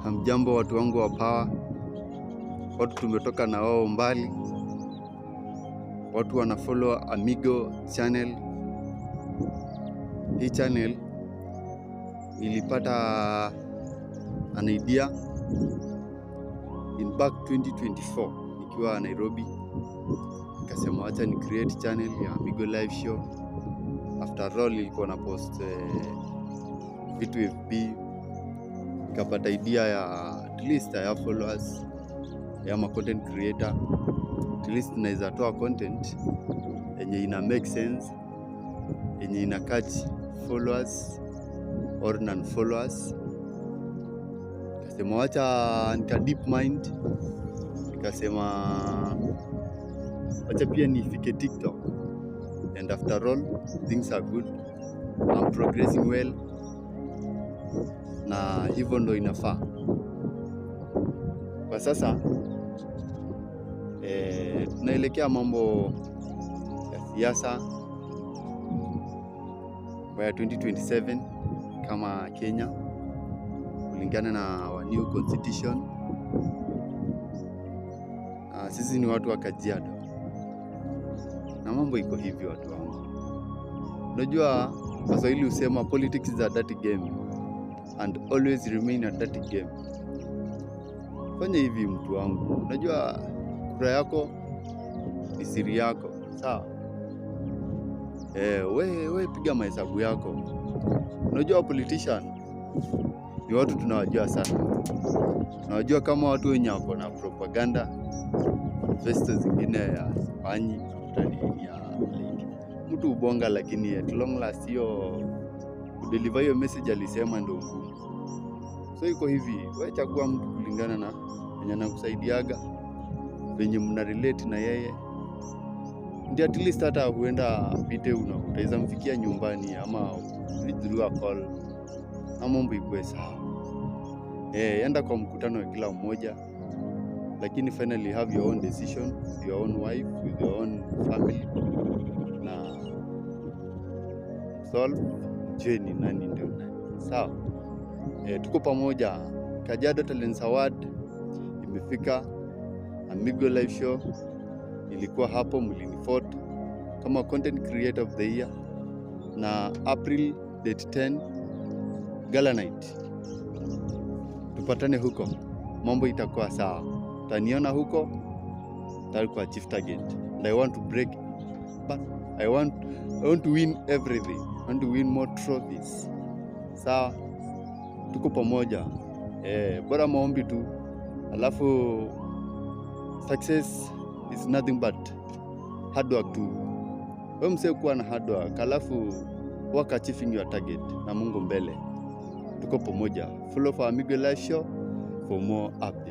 Hamjambo watu wangu wa Power, watu tumetoka na wao mbali, watu wana follow Amigo channel. Hii channel nilipata an idea in back 2024 nikiwa Nairobi, nikasema acha ni create channel ya Amigo live show. After all nilikuwa na post vitu FB, nikapata idea ya at least ya followers ya ma content creator, at least naweza toa content yenye ina make sense, yenye ina catch followers or non followers. Nikasema wacha nika deep mind, nikasema wacha pia nifike TikTok, and after all things are good, I'm progressing well, na hivyo ndo inafaa kwa sasa. Tunaelekea mambo ya siasa ya 2027 kama Kenya, kulingana na our new constitution. Sisi ni watu wa Kajiado na mambo iko hivi watu wangu. Unajua Waswahili husema politics is a dirty game and always remain a dirty game. Fanya hivi mtu wangu, unajua kura yako ni siri yako, sawa? We piga mahesabu yako. Unajua politician ni watu tunawajua sana, tunawajua kama watu wenye wako na propaganda, manifesto zingine ya sifanyi ya mtu ubonga, lakini at long last hiyo kudeliver hiyo message alisema ndio ngumu. So iko hivi, wewe chagua mtu kulingana na venye anakusaidiaga, venye mna relate na yeye, ndio at least hata huenda pite utaweza mfikia nyumbani ama through a call na mambo ikuwe sawa. Enda kwa mkutano wa kila mmoja, lakini finally have your own decision with your own wife, with your own family, na solve jeni nani ndio nani, sawa? Tuko pamoja. Kajiado Talents Award imefika, Amigo live show ilikuwa hapo, mlinivote kama content creator of the year, na April date 10 gala night tupatane huko, mambo itakuwa sawa. Taniona huko, takuwa chief target, and I want to break, but I want to win everything. I want to win more trophies, sawa? Tuko pamoja. Bora maombi tu, alafu success is nothing but hard work tu. Wewe msee kuwa na hard work, alafu work achieving your target na Mungu mbele. Tuko pamoja. Follow for Amigo live show for more updates.